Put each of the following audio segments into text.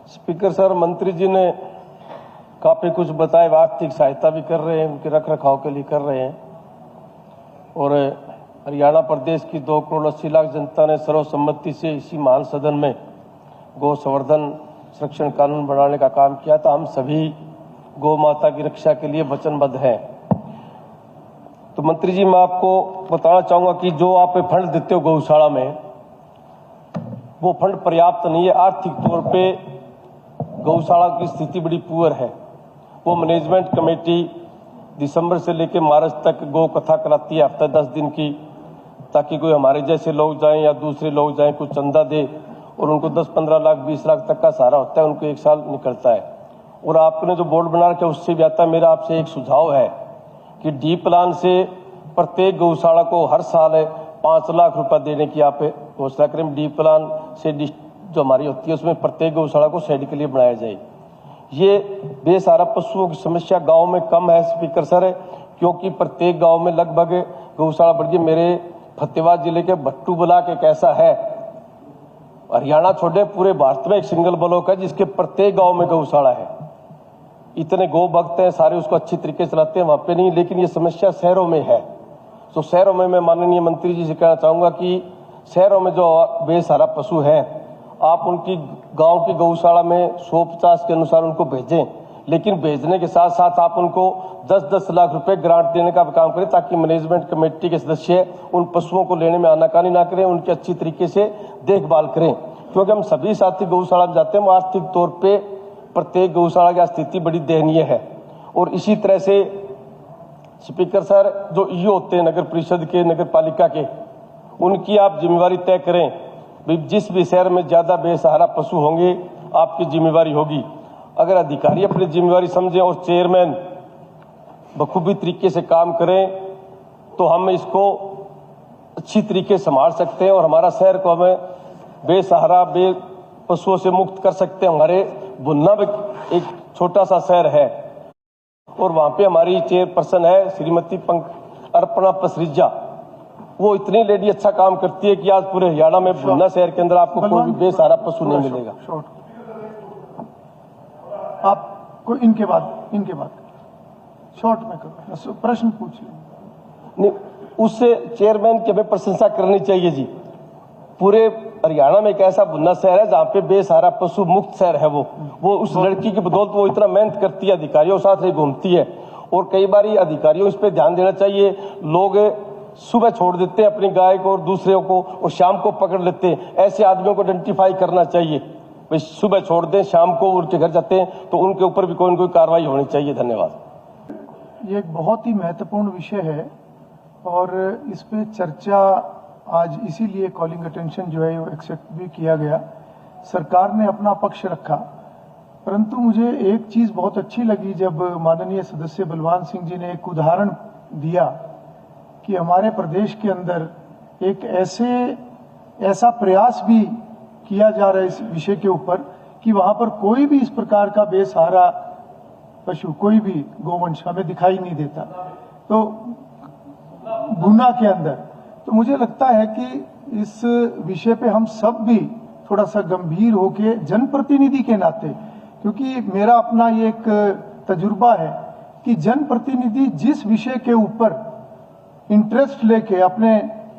Speaker sir, मंत्री जी ने काफी कुछ बताया, आर्थिक सहायता भी कर रहे हैं, उनके रख रखाव के लिए कर रहे हैं। और हरियाणा प्रदेश की 2 करोड़ 80 लाख जनता ने सर्वसम्मति से इसी महान सदन में गौ संवर्धन संरक्षण कानून बनाने का काम किया था। हम सभी गौ माता की रक्षा के लिए वचनबद्ध हैं। तो मंत्री जी, मैं आपको बताना चाहूंगा कि जो आप फंड देते हो गौशाला में, वो फंड पर्याप्त नहीं है। आर्थिक तौर पे गौशाला की स्थिति बड़ी पुअर है। वो मैनेजमेंट कमेटी दिसंबर से लेकर मार्च तक गौ कथा कराती है, हफ्ता 10 दिन की, ताकि कोई हमारे जैसे लोग जाएं या दूसरे लोग जाएं, कुछ चंदा दे, और उनको 10-15 लाख 20 लाख तक का सहारा होता है, उनको 1 साल निकलता है। और आपने जो बोर्ड बना रखा है उससे भी आता है। मेरा आपसे एक सुझाव है कि डी प्लान से प्रत्येक गौशाला को हर साल 5 लाख रुपए देने की आप घोषणा करें। डी प्लान से जो हमारी होती है उसमें प्रत्येक गौशाला को शेड के लिए बनाया जाए। ये बेसहारा पशुओं की समस्या गांव में कम है स्पीकर सर, क्योंकि प्रत्येक गांव में लगभग गौशाला बढ़ गई। मेरे फतेहाबाद जिले के भट्टू ब्लॉक एक ऐसा है, हरियाणा छोड़े पूरे भारत में एक सिंगल ब्लॉक है जिसके प्रत्येक गांव में गौशाला है। इतने गौ भक्त हैं, सारे उसको अच्छी तरीके से चलाते हैं, वहां पे नहीं। लेकिन ये समस्या शहरों में है। तो शहरों में मैं माननीय मंत्री जी से कहना चाहूंगा कि शहरों में जो बेसहारा पशु हैं, आप उनकी गांव की गौशाला में 150 के अनुसार उनको भेजें। लेकिन भेजने के साथ साथ आप उनको 10-10 लाख रुपए ग्रांट देने का काम करें, ताकि मैनेजमेंट कमेटी के सदस्य उन पशुओं को लेने में आनाकानी ना करें, उनकी अच्छी तरीके से देखभाल करें। क्योंकि हम सभी साथी गौशाला में जाते हैं, आर्थिक तौर पे प्रत्येक गौशाला की स्थिति बड़ी दयनीय है। और इसी तरह से स्पीकर सर, जो ईओ होते हैं नगर परिषद के, नगर पालिका के, उनकी आप जिम्मेवारी तय करें। जिस भी शहर में ज्यादा बेसहारा पशु होंगे, आपकी जिम्मेवारी होगी। अगर अधिकारी अपनी जिम्मेवारी समझें और चेयरमैन बखूबी तरीके से काम करें, तो हम इसको अच्छी तरीके से संभाल सकते हैं और हमारा शहर को हमें बेसहारा पशुओं से मुक्त कर सकते हैं। हमारे बुन्ना में एक छोटा सा शहर है और वहां पे हमारी चेयरपर्सन है श्रीमती अर्पणा पसरिजा। वो इतनी लेडी अच्छा काम करती है कि आज पूरे हरियाणा में बुन्ना शहर के अंदर आपको कोई भी बेसहारा पशु नहीं मिलेगा। आपको इनके बाद शॉर्ट में करो, प्रश्न पूछ नहीं, उससे चेयरमैन की हमें प्रशंसा करनी चाहिए जी। पूरे हरियाणा में एक ऐसा बुन्ना शहर है जहाँ पे बेसहारा पशु मुक्त शहर है। वो उस लड़की की बदौलत वो इतना मेहनत करती है, अधिकारियों के साथ ही घूमती है। और कई बार अधिकारियों इस पे ध्यान देना चाहिए। लोग सुबह छोड़ देते हैं अपनी गाय को और दूसरों को, और शाम को पकड़ लेते हैं। ऐसे आदमियों को आइडेंटिफाई करना चाहिए। भाई सुबह छोड़ दें, शाम को उनके घर जाते हैं, तो उनके ऊपर भी कोई न कोई कार्रवाई होनी चाहिए। धन्यवाद। ये एक बहुत ही महत्वपूर्ण विषय है और इस पे चर्चा आज इसीलिए कॉलिंग अटेंशन जो है वो एक्सेप्ट भी किया गया। सरकार ने अपना पक्ष रखा, परंतु मुझे एक चीज बहुत अच्छी लगी जब माननीय सदस्य बलवान सिंह जी ने एक उदाहरण दिया कि हमारे प्रदेश के अंदर एक ऐसा प्रयास भी किया जा रहा है इस विषय के ऊपर कि वहां पर कोई भी इस प्रकार का बेसहारा पशु, कोई भी गोवंश हमें दिखाई नहीं देता। तो गुना के अंदर तो मुझे लगता है कि इस विषय पे हम सब भी थोड़ा सा गंभीर होके जनप्रतिनिधि के नाते, क्योंकि मेरा अपना ये एक तजुर्बा है कि जनप्रतिनिधि जिस विषय के ऊपर इंटरेस्ट लेके अपने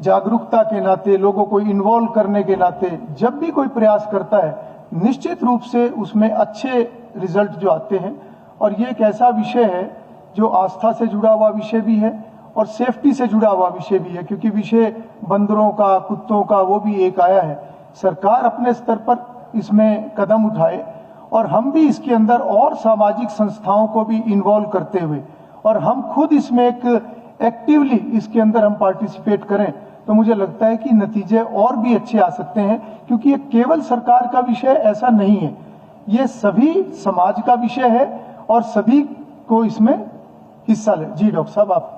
जागरूकता के नाते, लोगों को इन्वॉल्व करने के नाते जब भी कोई प्रयास करता है, निश्चित रूप से उसमें अच्छे रिजल्ट जो आते हैं। और ये एक ऐसा विषय है जो आस्था से जुड़ा हुआ विषय भी है और सेफ्टी से जुड़ा हुआ विषय भी है, क्योंकि विषय बंदरों का, कुत्तों का, वो भी एक आया है। सरकार अपने स्तर पर इसमें कदम उठाए और हम भी इसके अंदर और सामाजिक संस्थाओं को भी इन्वॉल्व करते हुए, और हम खुद इसमें एक एक्टिवली इसके अंदर हम पार्टिसिपेट करें, तो मुझे लगता है कि नतीजे और भी अच्छे आ सकते हैं। क्योंकि ये केवल सरकार का विषय ऐसा नहीं है, ये सभी समाज का विषय है और सभी को इसमें हिस्सा ले। जी डॉक्टर साहब, आप